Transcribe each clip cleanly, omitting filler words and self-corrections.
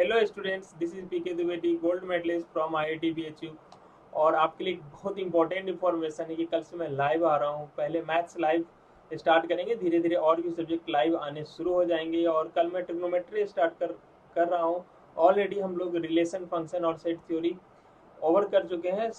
Hello students, this is PK Dwivedi, gold medallist from IIT BHU. और आपके लिए एक बहुत इंपॉर्टेंट इन्फॉर्मेशन है कि कल से मैं लाइव आ रहा हूँ। पहले मैथ्स लाइव स्टार्ट करेंगे, धीरे धीरे और भी सब्जेक्ट लाइव आने शुरू हो जाएंगे। और कल मैं ट्रिग्नोमेट्री स्टार्ट कर रहा हूँ। ऑलरेडी हम लोग रिलेशन, फंक्शन और सेट थ्योरी ओवर कर चुके हैं।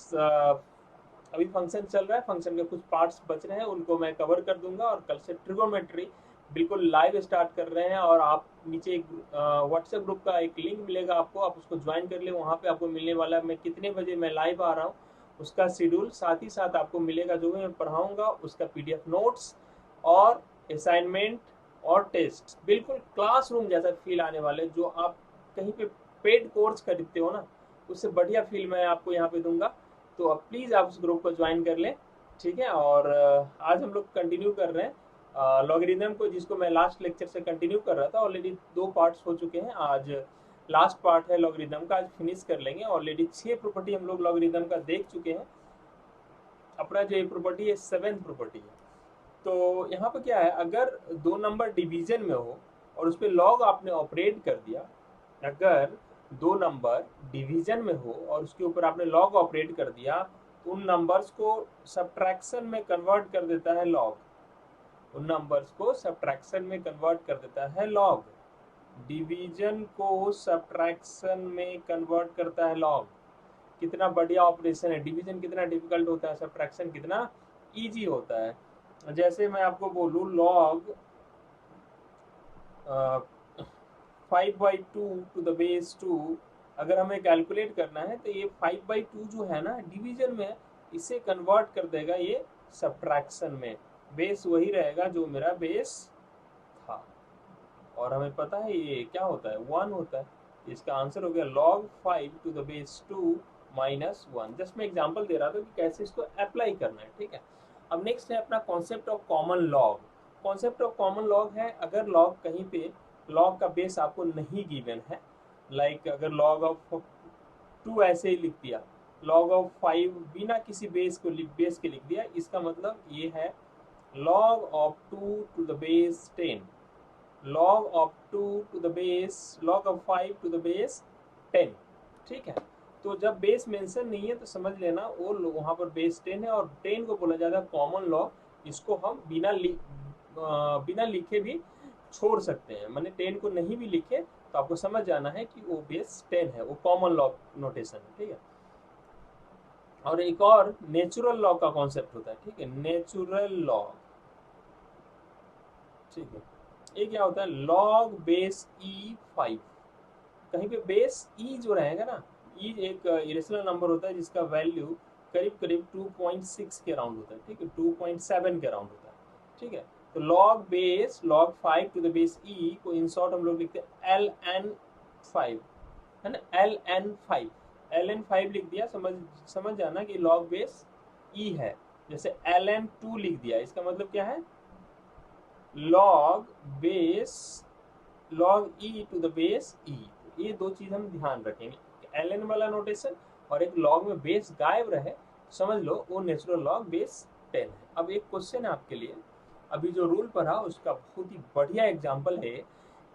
अभी फंक्शन चल रहा है, फंक्शन के कुछ पार्ट्स बच रहे हैं, उनको मैं कवर कर दूंगा। और कल से ट्रिगोमेट्री बिल्कुल लाइव स्टार्ट कर रहे हैं। और आप नीचे एक व्हाट्सएप ग्रुप का एक लिंक मिलेगा आपको, आप उसको ज्वाइन कर ले। वहाँ पे आपको मिलने वाला है मैं कितने बजे मैं लाइव आ रहा हूँ, उसका शेड्यूल। साथ ही साथ आपको मिलेगा जो भी मैं पढ़ाऊँगा उसका पीडीएफ नोट्स और असाइनमेंट और टेस्ट। बिल्कुल क्लासरूम जैसा फील आने वाले, जो आप कहीं पे पेड कोर्स खरीदते हो ना, उससे बढ़िया फील मैं आपको यहाँ पे दूंगा। तो अब प्लीज़ आप उस ग्रुप को ज्वाइन कर लें, ठीक है। और आज हम लोग कंटिन्यू कर रहे हैं लॉगरिदम को, जिसको मैं लास्ट लेक्चर से कंटिन्यू कर रहा था। ऑलरेडी 2 पार्ट्स हो चुके हैं, आज लास्ट पार्ट है लॉगरिदम का, आज फिनिश कर लेंगे। ऑलरेडी 6 प्रॉपर्टी हम लोग लॉगरिदम का देख चुके हैं। अपना जो ये प्रॉपर्टी है 7th प्रॉपर्टी है। तो यहाँ पर क्या है, अगर 2 नंबर डिवीजन में हो और उस पर लॉग आपने ऑपरेट कर दिया, अगर 2 नंबर डिवीजन में हो और उसके ऊपर आपने लॉग ऑपरेट कर दिया, तो उन नंबर्स को सब्ट्रैक्शन में कन्वर्ट कर देता है लॉग। उन नंबर्स को सब्ट्रैक्शन में कन्वर्ट कर देता है लॉग। डिवीजन को सब्ट्रैक्शन में कन्वर्ट करता है लॉग। कितना बढ़िया ऑपरेशन है। डिवीजन कितना डिफिकल्ट होता है, सब्ट्रैक्शन कितना इजी होता है। जैसे मैं आपको बोलूँ लॉग 5/2 टू द बेस 2, अगर हमें कैलकुलेट करना है तो ये 5/2 जो है ना डिवीजन में, इसे कन्वर्ट कर देगा ये सब्ट्रैक्शन में। बेस वही रहेगा जो मेरा बेस था, और हमें पता है ये क्या होता है, 1 होता है। इसका आंसर हो गया log 5 to the base 2 minus 1। Just मैं एग्जांपल दे रहा था कि कैसे इसको अप्लाई करना है, ठीक है। अब नेक्स्ट है अपना concept of common log. Concept of common log है, अगर लॉग कहीं पे लॉग का बेस आपको नहीं गिवन है, लाइक अगर log ऑफ 2 ऐसे ही लिख दिया, log ऑफ 5 बिना किसी बेस के लिख दिया, इसका मतलब ये है log of 2 to the base 10, log of 2 to the base, log of 5 to the base 10, ठीक है। तो जब बेस मेंशन नहीं है तो समझ लेना वो वहाँ पर बेस 10 है, और 10 को बोला जाता है कॉमन लॉग। इसको हम बिना लिखे भी छोड़ सकते हैं, मैंने 10 को नहीं भी लिखे तो आपको समझ जाना है कि वो बेस 10 है, वो कॉमन लॉग नोटेशन है, ठीक है। और एक और नेचुरल लॉग का कॉन्सेप्ट होता है, ठीक है, नेचुरल लॉग, ठीक है। ये क्या होता है, लॉग बेस E5। कहीं पे बेस ई जो रहेगा ना, ई एक इरेशनल नंबर होता है जिसका वैल्यू करीब करीब 2.6 के अराउंड होता है, ठीक है, 2.7 के अराउंड होता है, ठीक है। तो log 5 टू द बेस ई को इन शॉर्ट हम लोग लिखते हैं ln5, है ना, ln5 लिख दिया। समझ जाना कि log बेस ई है। जैसे ln2 लिख दिया, इसका मतलब क्या है, log base log e to the base e। ये 2 चीज हम ध्यान रखेंगे, ln वाला नोटेशन और एक log में बेस गायब रहे, समझ लो वो नेचुरल log बेस 10 है। अब एक क्वेश्चन है आपके लिए, अभी जो रूल पढ़ा उसका बहुत ही बढ़िया एग्जांपल है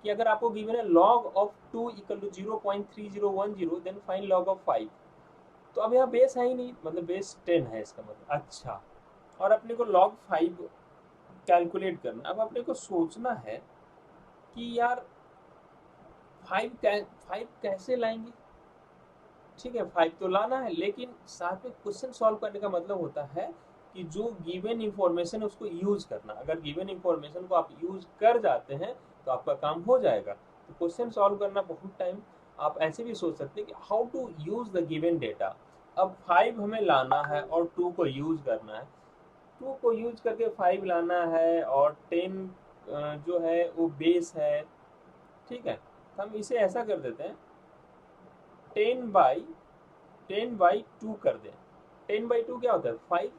कि अगर आपको गिवन है log of 2 equal to 0.3010, then find log of 5। तो अब यहाँ बेस है ही नहीं, मतलब बेस 10 है इसका मतलब। अच्छा, और अपने को log 5 कैलकुलेट करना। अब अपने को सोचना है कि यार 5 कैसे लाएंगे, ठीक है, 5 तो लाना है, लेकिन साथ में क्वेश्चन सॉल्व करने का मतलब होता है कि जो गिवन इंफॉर्मेशन है उसको यूज करना। अगर गिवन इंफॉर्मेशन को आप यूज कर जाते हैं तो आपका काम हो जाएगा। तो क्वेश्चन सॉल्व करना बहुत टाइम आप ऐसे भी सोच सकते हैं कि how to use the given data. अब 5 हमें लाना है और 2 को यूज करना है, 2 को यूज करके 5 लाना है, और 10 जो है वो बेस है, ठीक है। तो हम इसे ऐसा कर देते हैं, 10/2 कर दें। 10/2 क्या होता है, 5।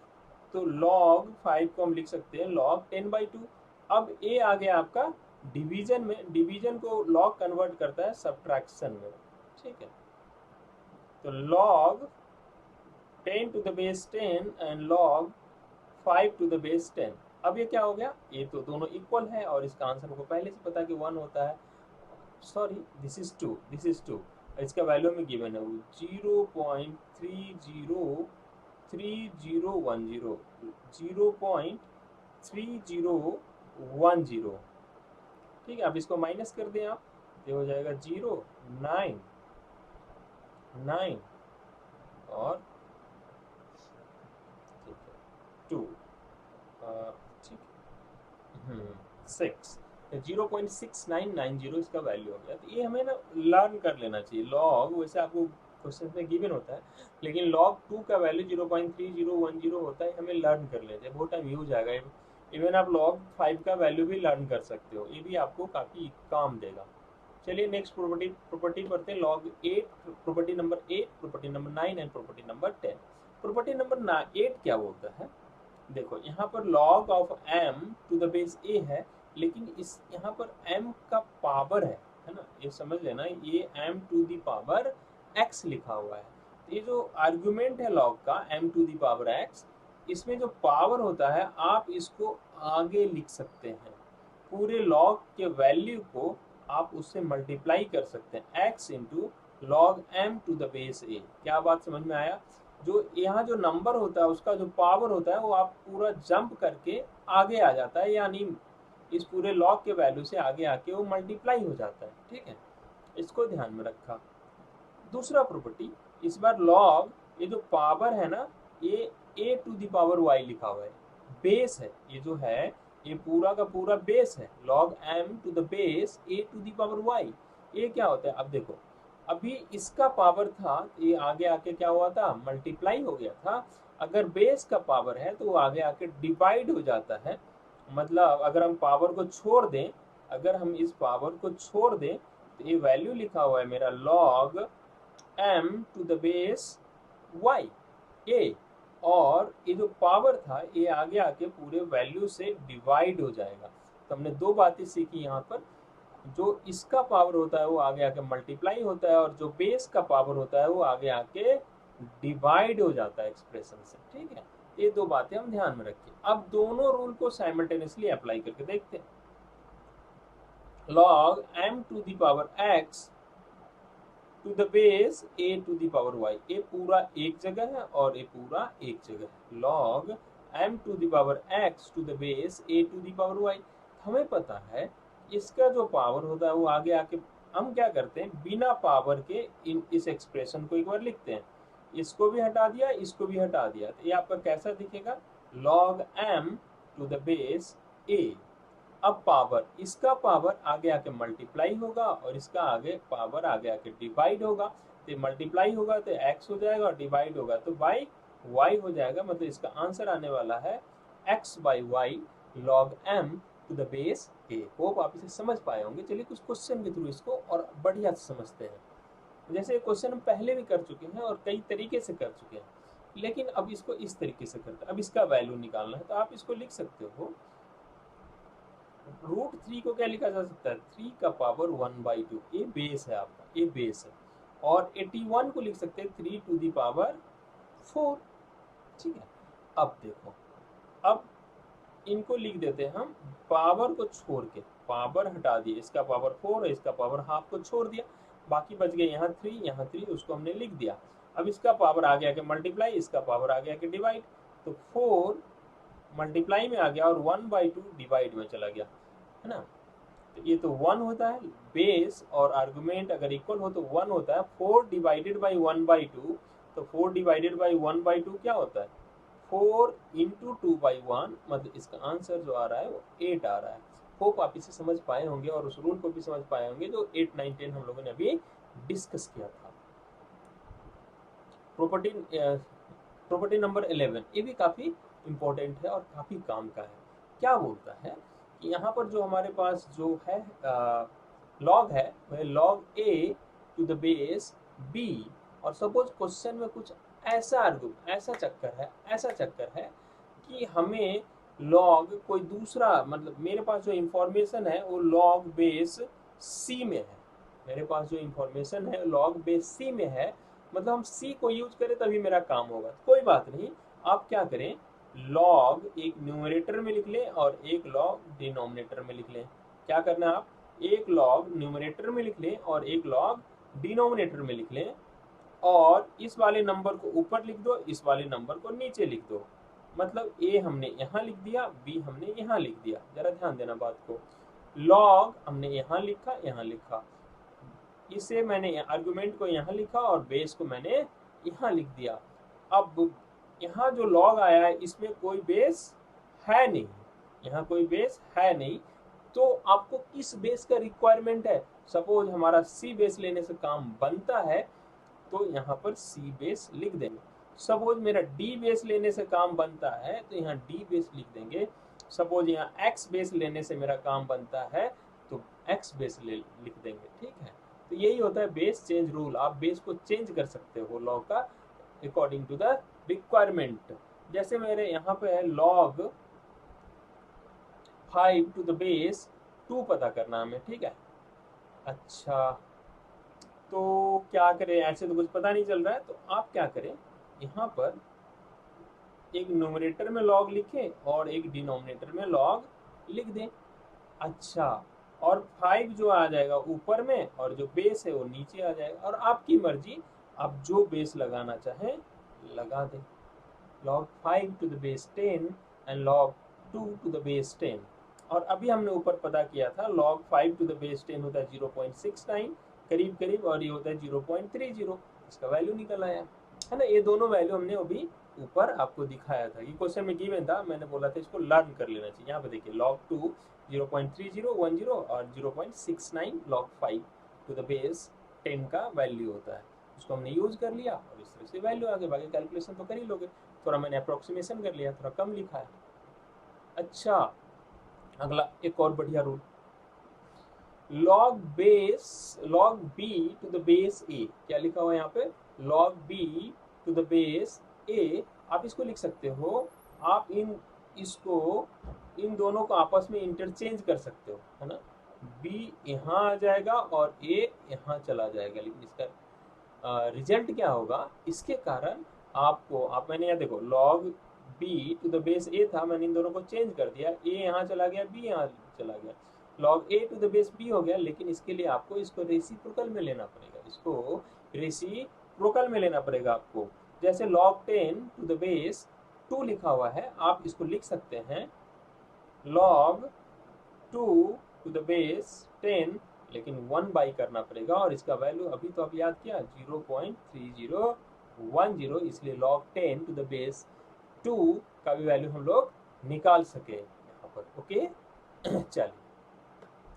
तो log 5 को हम लिख सकते हैं log 10/2। अब ए आ गया आपका डिवीजन में, डिवीजन को log कन्वर्ट करता है सब्ट्रैक्शन में, ठीक है। तो log 10 to the base 10 and log 5 to the base 10। अब ये क्या हो गया, ये तो दोनों इक्वल है और इसका आंसर हमको पहले से पता कि 1 होता है। सॉरी दिस इज टू, इसका वैल्यू में गिवन है वो 0.303010, 0.3010, ठीक है। अब इसको माइनस कर दें आप, ये हो जाएगा 0.99 और ठीक है 2, ठीक है 6, 0.6990 इसका वैल्यू हो गया। तो ये हमें ना लर्न कर लेना चाहिए। लॉग वैसे आपको क्वेश्चन में गिवन होता है, लेकिन लॉग 2 का वैल्यू 0.3010 होता है, हमें लर्न कर लेना चाहिए, बहुत टाइम यूज आएगा। इवन आप लॉग 5 का वैल्यू भी लर्न कर सकते हो, ये भी आपको काफ़ी काम देगा। चलिए नेक्स्ट प्रॉपर्टी पढ़ते हैं, log 8, property number 8, property number 9 and property number 10। Property number 8 क्या बोलता है, देखो यहाँ पर log of m to the base a है, लेकिन इस यहाँ पर m का पावर है ना, ये समझ लेना, ये m to the power x लिखा हुआ है। तो ये जो आर्गुमेंट है log का m to the power x, इसमें जो पावर होता है आप इसको आगे लिख सकते हैं, पूरे log के वैल्यू को आप उससे मल्टीप्लाई कर सकते हैं, x into log m to the base a। क्या बात समझ में आया? जो यहाँ जो नंबर होता है उसका जो पावर होता है वो आप पूरा जंप करके आगे आ जाता है, यानी इस पूरे लॉग के वैल्यू से आगे आके वो मल्टीप्लाई हो जाता है, ठीक है, इसको ध्यान में रखा। दूसरा प्रॉपर्टी, इस बार लॉग, ये जो पावर है ना, ये a to the power y लिखा हुआ है, बेस है, ये जो है ये पूरा का पूरा बेस है, log m to the base a to the power y। ये क्या होता है, अब देखो, अभी इसका पावर था, ये आगे आके क्या हुआ था, मल्टीप्लाई हो गया था। अगर बेस का पावर है तो वो आगे आके डिवाइड हो जाता है, मतलब अगर हम पावर को छोड़ दें, अगर हम इस पावर को छोड़ दें तो ये वैल्यू लिखा हुआ है मेरा log m to the base y a, और ये जो पावर था ये आगे आके पूरे वैल्यू से डिवाइड हो जाएगा। तो हमने दो बातें सीखी यहाँ पर, जो इसका पावर होता है वो आगे आके मल्टीप्लाई होता है, और जो बेस का पावर होता है वो आगे आके डिवाइड हो जाता है एक्सप्रेशन से, ठीक है। ये दो बातें हम ध्यान में रखें। अब दोनों रूल को साइमल्टेनियसली अप्लाई करके देखते हैं। log m to the power x to the base a to the power y, ये पूरा एक जगह है और ये पूरा एक जगह है। log m to the power x to the base a to the power y, हमें पता है इसका जो पावर होता है वो आगे आके हम क्या करते हैं, बिना पावर के इस एक्सप्रेशन को एक बार लिखते हैं, इसको भी हटा दिया, इसको भी हटा दिया, तो ये आपका कैसा दिखेगा, log m to the base a। अब पावर, इसका पावर आगे आके मल्टीप्लाई होगा और इसका आगे पावर आगे आके डिवाइड होगा, तो मल्टीप्लाई होगा तो x हो जाएगा और डिवाइड होगा तो बाई y हो जाएगा। मतलब इसका आंसर आने वाला है x by Y log m to the base a। Hope आप इसे समझ पाए होंगे। चलिए कुछ क्वेश्चन के थ्रू इसको और बढ़िया से समझते हैं। जैसे क्वेश्चन हम पहले भी कर चुके हैं और कई तरीके से कर चुके हैं, लेकिन अब इसको इस तरीके से करते हैं। अब इसका वैल्यू निकालना है तो आप इसको लिख सकते हो, √3 को क्या लिखा जा सकता है, 3 का पावर 1/2, ये बेस है आपका, ये बेस है। और 81 को लिख सकते हैं 3 टू द पावर 4, ठीक है। अब देखो, अब इनको लिख देते हैं हम पावर को छोड़ के, पावर हटा दिए, इसका पावर 4 है, इसका पावर हाफ को छोड़ दिया, बाकी बच गए यहाँ 3, यहाँ 3, उसको हमने लिख दिया। अब इसका पावर आ गया कि मल्टीप्लाई, इसका पावर आ गया कि डिवाइड, तो 4 मल्टीप्लाई में आ गया और 1/2 डिवाइड में चला गया, है ना। तो ये तो 1 होता है, बेस और आर्गुमेंट अगर इक्वल हो तो 1 होता है। 4 डिवाइडेड बाई 1/2, तो 4 डिवाइडेड बाई 1/2 क्या होता है, 4 इंटू 2/1, मतलब इसका आंसर जो आ रहा है वो 8 आ रहा है। होप आप इसे समझ पाए होंगे और उस रूल को भी समझ पाए होंगे जो 8, 9, 10 हम लोगों ने अभी डिस्कस किया था। प्रॉपर्टी नंबर 11, ये भी काफ़ी इम्पोर्टेंट है और काफ़ी काम का है। क्या बोलता है कि यहाँ पर जो हमारे पास जो है लॉग है वह log a to the base b, और सपोज क्वेश्चन में कुछ ऐसा चक्कर है कि हमें लॉग कोई दूसरा, मतलब मेरे पास जो इंफॉर्मेशन है वो लॉग बेस c में है, मेरे पास जो इंफॉर्मेशन है लॉग बेस c में है, मतलब हम c को यूज करें तभी मेरा काम होगा। कोई बात नहीं, आप क्या करें, लॉग एक न्यूमरेटर में लिख लें और एक लॉग डिनोमिनेटर में लिख लें। क्या करना है, आप एक log न्यूमरेटर में लिख लें और एक log डिनोमिनेटर में लिख लें, और इस वाले नंबर को ऊपर लिख दो, इस वाले नंबर को नीचे लिख दो। मतलब a हमने यहाँ लिख दिया, b हमने यहाँ लिख दिया। जरा ध्यान देना बात को। log हमने यहाँ लिखा, यहाँ लिखा, इसे मैंने आर्गुमेंट को यहाँ लिखा और बेस को मैंने यहाँ लिख दिया। अब यहाँ जो log आया है इसमें कोई बेस है नहीं, यहाँ कोई बेस है नहीं, तो आपको किस बेस का रिक्वायरमेंट है? सपोज हमारा सी बेस लेने से काम बनता है तो यहाँ पर सी बेस लिख देंगे। सपोज मेरा डी बेस लेने से काम बनता है तो यहाँ डी बेस लिख देंगे। सपोज यहाँ एक्स बेस लेने से मेरा काम बनता है तो एक्स बेस लिख देंगे। ठीक है, तो यही होता है बेस चेंज रूल। आप बेस को चेंज कर सकते हो लॉग का अकॉर्डिंग टू द रिक्वायरमेंट। जैसे मेरे यहाँ पे है log 5 टू द बेस 2 पता करना हमें। ठीक है, अच्छा तो क्या करें, ऐसे तो कुछ पता नहीं चल रहा है, तो आप क्या करें, यहाँ पर एक न्यूमरेटर में log लिखें और एक डिनोमिनेटर में log लिख दें। अच्छा, और 5 जो आ जाएगा ऊपर में और जो बेस है वो नीचे आ जाएगा, और आपकी मर्जी, आप जो बेस लगाना चाहें लगा दें। log 5 to the base 10 and log 2 to the base 10। और अभी हमने ऊपर पता किया था log 5 टू द बेस 10 होता है 0.69 करीब करीब, और ये होता है 0.30। इसका वैल्यू निकल आया है ना। ये दोनों वैल्यू हमने अभी ऊपर आपको दिखाया था। ये क्वेश्चन में गिवन था, मैंने बोला था इसको लर्न कर लेना चाहिए। यहाँ पे देखिए log 2 0.3010 और 0.69 log 5 टू द बेस 10 का वैल्यू होता है। उसको हमने यूज कर लिया और इस तरह से वैल्यू आगे बाकी कैलकुलेशन तो कर ही लोगे। थोड़ा मैंने अप्रोक्सीमेशन कर लिया, थोड़ा कम लिखा है। अच्छा, अगला एक और बढ़िया rule, log b to the base a। क्या लिखा हुआ है यहाँ पे? log b to the base a। आप इसको लिख सकते हो, आप इन दोनों को आपस में इंटरचेंज कर सकते हो, है ना। b यहाँ आ जाएगा और a यहाँ चला जाएगा, लेकिन इसका रिजल्ट क्या होगा, इसके कारण मैंने यहाँ देखो log b to the base a था, मैंने इन दोनों को चेंज कर दिया, a यहाँ चला गया, b यहाँ चला गया, log a to the base b हो गया। लेकिन इसके लिए आपको इसको रेसिप्रोकल में लेना पड़ेगा, इसको रेसिप्रोकल में लेना पड़ेगा आपको। जैसे log 10 टू द बेस 2 लिखा हुआ है, आप इसको लिख सकते हैं log 2 टू द बेस 10, लेकिन 1 बाई करना पड़ेगा, और इसका वैल्यू अभी तो आप याद किया 0.3010, इसलिए log 10 टू द बेस 2 का भी वैल्यू हम लोग निकाल सके यहाँ पर। ओके चलिए,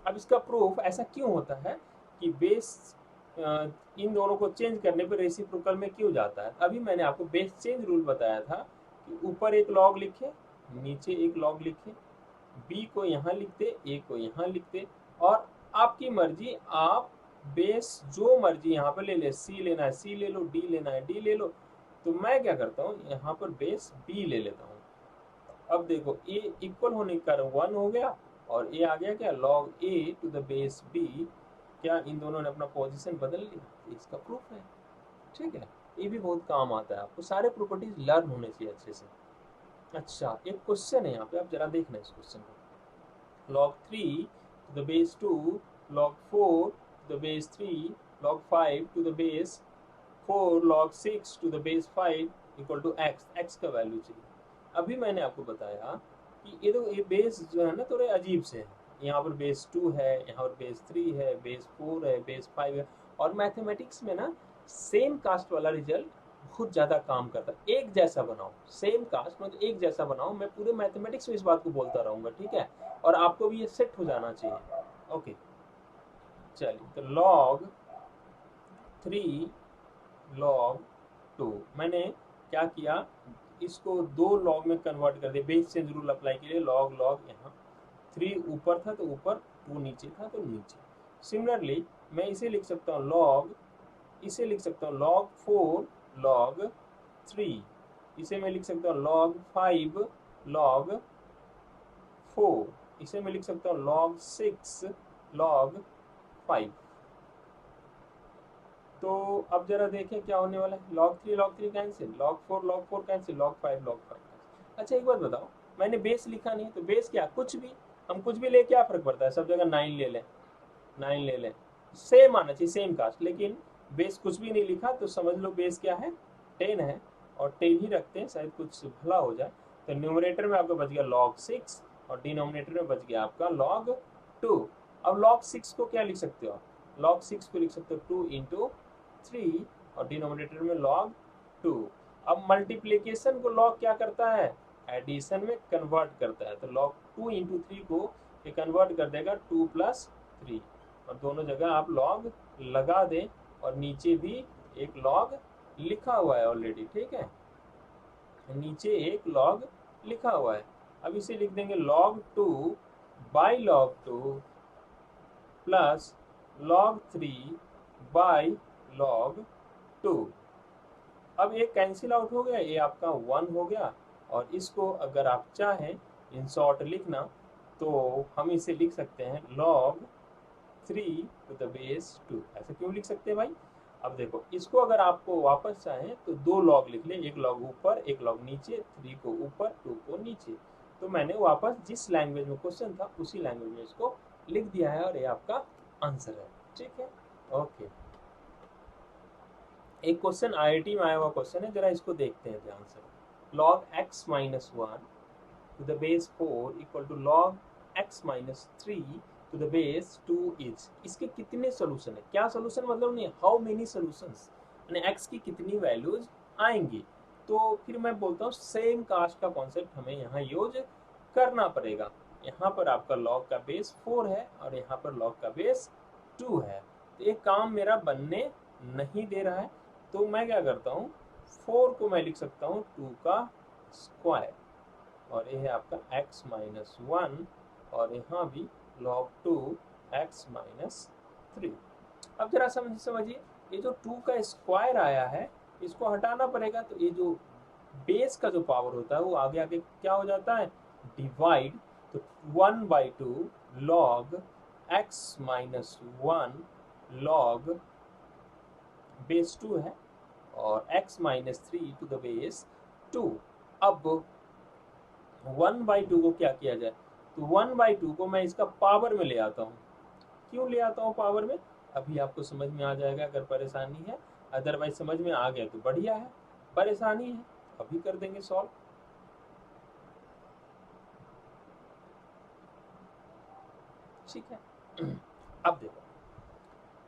अब इसका प्रूफ ऐसा क्यों होता है कि बेस इन दोनों को चेंज करने पर रेसिप्रोकल में क्यों जाता है। अभी मैंने आपको बेस चेंज रूल बताया था कि ऊपर एक log लिखे, नीचे एक log लिखे, b को यहाँ लिखते, a को यहाँ लिखते, और आपकी मर्जी, आप बेस जो मर्जी यहाँ पर ले ले, c लेना है c ले लो, d लेना है d ले लो। तो मैं क्या करता हूँ, यहाँ पर बेस b ले लेता हूँ। अब देखो a इक्वल होने का 1 हो गया और a आ गया क्या, log a to the base b। क्या इन दोनों ने अपना पोजीशन बदल लिया? इसका प्रूफ है। ठीक है, ये भी बहुत काम आता है, आपको सारे प्रॉपर्टीज लर्न होने चाहिए अच्छे से। अच्छा, एक क्वेश्चन है यहाँ पे, आप जरा देखना इस क्वेश्चन को। log 3 to the base 2, log 4 to the base 3, log 5 to the base 4, log 6 to the base 5 equal to x का वैल्यू चाहिए। अभी मैंने आपको बताया कि ये बेस जो है ना थोड़े अजीब से है। यहाँ पर बेस 2 है, यहाँ पर बेस 3 है, बेस 4 है, बेस 5 है, और मैथमेटिक्स में ना सेम कास्ट वाला रिजल्ट बहुत ज़्यादा काम करता है। एक जैसा बनाओ, सेम कास्ट मतलब एक जैसा बनाओ। मैं पूरे मैथमेटिक्स में इस बात को बोलता रहूँगा, ठीक है, और आपको भी ये सेट हो जाना चाहिए। ओके चलिए, तो log 3 log 2 मैंने क्या किया, इसको 2 log में कन्वर्ट कर दिया। बेस चेंज रूल अप्लाई के लिए log यहाँ 3 ऊपर था तो ऊपर, 2 नीचे था तो नीचे। सिमिलरली मैं इसे लिख सकता हूँ इसे लिख सकता हूँ log 4 log 3, इसे मैं लिख सकता हूँ log 5 log 4, इसे मैं लिख सकता हूँ log 6 log 5। तो अब जरा देखें क्या होने वाला है। log 3 cancel, log 4 cancel, log 5 cancel. अच्छा एक बात बताओ, मैंने बेस लिखा नहीं, तो बेस क्या, कुछ भी, हम कुछ भी ले, क्या फर्क पड़ता है, सब जगह 9 ले लें। 9 ले लें, सेम आना चाहिए, सेम कास्ट, लेकिन बेस कुछ भी नहीं लिखा तो समझ लो बेस क्या है 10 है, और 10 ही रखते हैं, शायद कुछ भला हो जाए। तो न्यूमरेटर में आपका बच गया log 6 और डिनोमिनेटर में बच गया आपका log 2। अब log 6 को क्या लिख सकते हो आप, log 6 को लिख सकते हो 2 इंटू 3 और डिनोमिनेटर में log 2। अब मल्टीप्लीकेशन को log क्या करता है, एडिशन में कन्वर्ट करता है, तो log 2 इंटू 3 को ये कन्वर्ट कर देगा 2 प्लस 3, और दोनों जगह आप log लगा दें, और नीचे भी एक log लिखा हुआ है ऑलरेडी, ठीक है, नीचे एक log लिखा हुआ है। अब इसे लिख देंगे log 2 by log 2 plus log 3 by log 2। अब ये कैंसिल आउट हो गया, ये आपका 1 हो गया, और इसको अगर आप चाहें इन शॉर्ट लिखना तो हम इसे लिख सकते हैं log 3 टू द बेस 2। ऐसा क्यों लिख सकते हैं भाई, अब देखो इसको अगर आपको वापस चाहें तो 2 log लिख ले, एक log ऊपर एक log नीचे, 3 को ऊपर 2 को नीचे। तो मैंने वापस जिस लैंग्वेज में क्वेश्चन था उसी लैंग्वेज में इसको लिख दिया है, और ये आपका आंसर है, ठीक है। ओके, एक क्वेश्चन आईआईटी में आया हुआ क्वेश्चन है, जरा इसको देखते हैं ध्यान से। log x minus 1 to the base 4 equal to log x minus 3 to the base 2 is, इसके कितने सोल्यूशन है, क्या सोल्यूशन मतलब नहीं, हाउ मेनी सोल्यूशंस, यानी x की कितनी वैल्यूज आएंगी। तो फिर मैं बोलता हूँ सेम कास्ट का कॉन्सेप्ट हमें यहाँ यूज करना पड़ेगा। यहाँ पर आपका log का बेस 4 है और यहाँ पर log का बेस 2 है, तो ये काम मेरा बनने नहीं दे रहा है, तो मैं क्या करता हूँ 4 को मैं लिख सकता हूँ 2 का स्क्वायर, और ये है आपका x माइनस 1, और यहाँ भी log 2 x माइनस 3। अब जरा समझिए, ये जो 2 का स्क्वायर आया है इसको हटाना पड़ेगा, तो ये जो बेस का जो पावर होता है वो आगे आगे क्या हो जाता है, डिवाइड, तो 1/2 log x minus 1 log base 2 है, और x minus 3 to the base 2। अब 1/2 को क्या किया जाए, तो 1/2 को मैं इसका पावर में ले आता हूँ। क्यों ले आता हूँ पावर में, अभी आपको समझ में आ जाएगा अगर परेशानी है, अदरवाइज समझ में आ गया तो बढ़िया है, परेशानी है अभी कर देंगे सॉल्व। ठीक है, अब देखो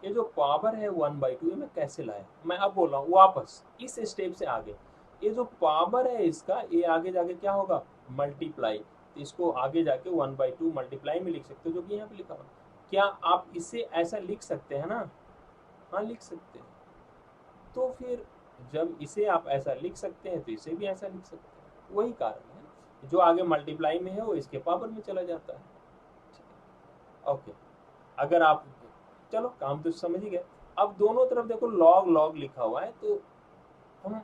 ये जो पावर है 1/2 ये मैं कैसे लाया, मैं अब बोल रहा हूँ वापस इस स्टेप से आगे, ये जो पावर है इसका ये आगे जाके क्या होगा, मल्टीप्लाई, तो इसको आगे जाके 1/2 मल्टीप्लाई में लिख सकते हो, जो कि यहाँ पे लिखा हुआ। क्या आप इसे ऐसा लिख सकते हैं ना, हाँ लिख सकते हैं, तो फिर जब इसे आप ऐसा लिख सकते हैं तो इसे भी ऐसा लिख सकते हैं, वही कारण है, जो आगे मल्टीप्लाई में है वो इसके पावर में चला जाता है। ओके, अगर आप, चलो काम तो समझ ही गए। अब दोनों तरफ देखो log log लिखा हुआ है, तो हम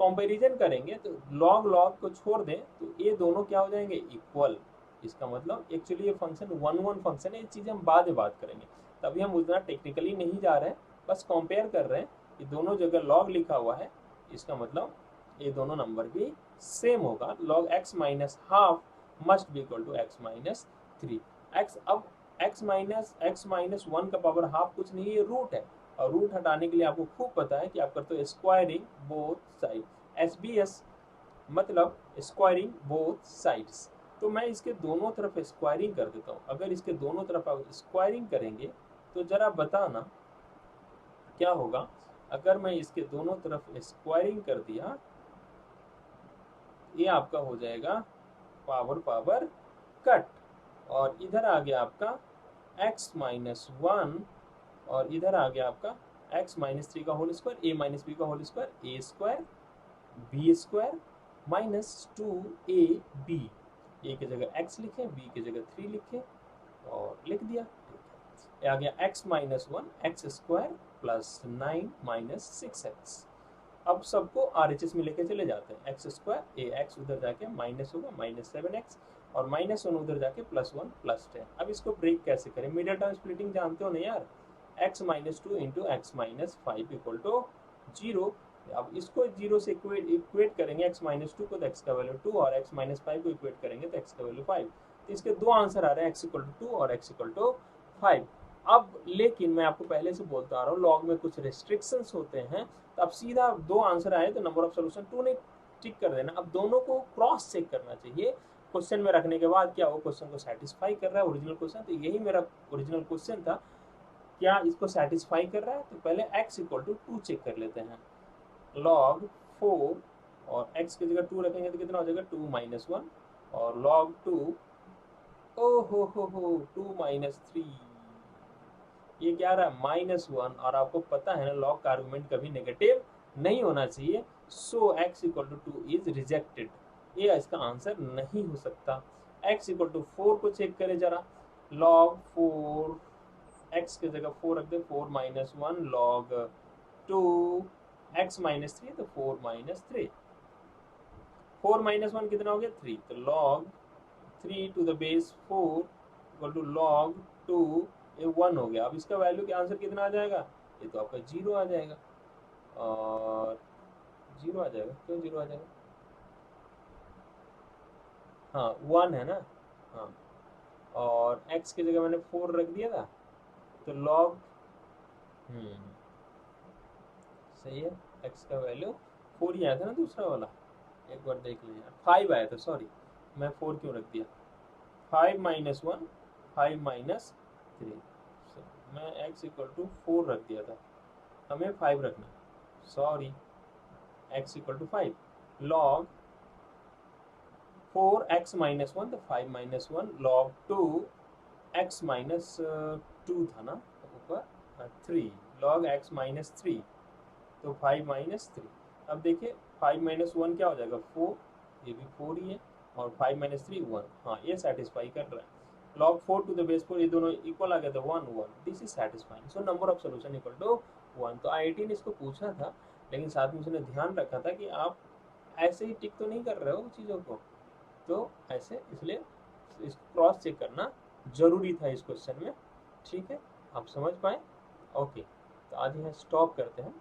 कंपैरिजन करेंगे, तो log log को छोड़ दें तो ये दोनों क्या हो जाएंगे, इक्वल। इसका मतलब एक्चुअली ये फंक्शन 1 फंक्शन है, ये चीज़ हम बाद में बात करेंगे, तभी हम उतना टेक्निकली नहीं जा रहे हैं, बस कंपेयर कर रहे हैं कि दोनों जगह log लिखा हुआ है, इसका मतलब ये दोनों नंबर भी सेम होगा। log x minus half must be equal to x minus 3 x। अब x माइनस 1 का पावर हाफ कुछ नहीं है, रूट है, और रूट हटाने के लिए आपको खूब पता है कि आप करते हो स्क्वायरिंग बोथ साइड, SBS मतलब स्क्वायरिंग बोथ साइड्स। तो मैं इसके दोनों तरफ स्क्वायरिंग कर देता हूँ। अगर इसके दोनों तरफ आप स्क्वायरिंग करेंगे तो जरा बताना क्या होगा। अगर मैं इसके दोनों तरफ स्क्वायरिंग कर दिया, ये आपका हो जाएगा पावर पावर कट, और इधर आ गया आपका x माइनस 1, और इधर आ गया आपका x माइनस 3 का whole square, a minus B का whole square, a square B square minus 2ab, a की जगह x लिखे, b की जगह 3 लिखे और लिख दिया। ये आ गया x minus 1 x square plus 9 minus 6x। अब सबको RHS में लेके चले जाते हैं, एक्स स्क्वायर ए एक्स उधर जाके माइनस होगा माइनस 7x, और माइनस 1 उधर जाके प्लस 1 प्लस 10। अब इसको ब्रेक कैसे करें, मिडिल टर्म स्प्लिटिंग जानते हो ना यार, x minus 2 into X minus 5 equal to 0। अब इसको 0 से इक्वेट करेंगे, x माइनस 2 को तो x का वैल्यू 2, और x माइनस 5 को इक्वेट करेंगे तो x का वैल्यू 5। तो इसके दो आंसर आ रहे हैं, x इक्वल टू 2 और x इक्वल टू 5। अब लेकिन मैं आपको पहले से बोलता आ रहा हूँ, लॉग में कुछ रेस्ट्रिक्शंस होते हैं, तो अब सीधा 2 आंसर आए तो नंबर ऑफ सोल्यूशन 2 ने टिक कर देना। अब दोनों को क्रॉस चेक करना चाहिए क्वेश्चन में रखने के बाद, क्या वो क्वेश्चन को सेटिस्फाई कर रहा है ओरिजिनल क्वेश्चन। तो यही मेरा ओरिजिनल क्वेश्चन था, क्या इसको सेटिस्फाई कर रहा है। तो पहले x इक्वल टू 2 चेक कर लेते हैं। log 4 और x की जगह 2 रखेंगे तो कितना हो जाएगा 2 माइनस 1, और log 2 ओ हो 2 माइनस 3, ये क्या आ रहा है -1। और आपको पता है ना लॉग का आर्गुमेंट कभी नेगेटिव नहीं होना चाहिए, so x equal to 2 is rejected, ये इसका आंसर नहीं हो सकता। x इक्वल टू 4 को चेक करें जरा, log 4, x की जगह 4 रख दे, 4 माइनस 1 log 2 x माइनस 3, तो 4 माइनस 3, 4 माइनस 1 कितना हो गया 3, तो log 3 to the base 4 equal to log 2, ये 1 हो गया। अब इसका वैल्यू का आंसर कितना आ जाएगा, ये तो आपका 0 आ जाएगा, और 0 आ जाएगा, क्यों 0 आ जाएगा, हाँ 1 है ना, हाँ, और x की जगह मैंने 4 रख दिया था, तो log सही है, x का वैल्यू 4 ही आया था ना दूसरा वाला, एक बार देख लीजिए, 5 आया था, सॉरी मैं 4 क्यों रख दिया, 5 माइनस 1 5 माइनस 3, मैं x इक्वल टू 4 रख दिया था, हमें 5 रखना, sorry x equal to 5, log 4x minus 1, तो 5 माइनस 1 log 2 x माइनस 2 था ना ऊपर 3 log x माइनस 3, तो 5 माइनस 3। अब देखिए 5 माइनस 1 क्या हो जाएगा 4, ये भी 4 ही है, और 5 माइनस 3 1, हाँ ये सेटिस्फाई कर रहा है। log 4 टू द बेस 4, ये दोनों इक्वल आ गया था 1 1, this is satisfying, so number of solution equal to 1। तो IIT ने इसको पूछा था, लेकिन साथ में उसने ध्यान रखा था कि आप ऐसे ही टिक तो नहीं कर रहे हो चीज़ों को, तो ऐसे इसलिए इसको क्रॉस चेक करना जरूरी था इस क्वेश्चन में। ठीक है, आप समझ पाए, ओके। तो आज यहाँ स्टॉप करते हैं।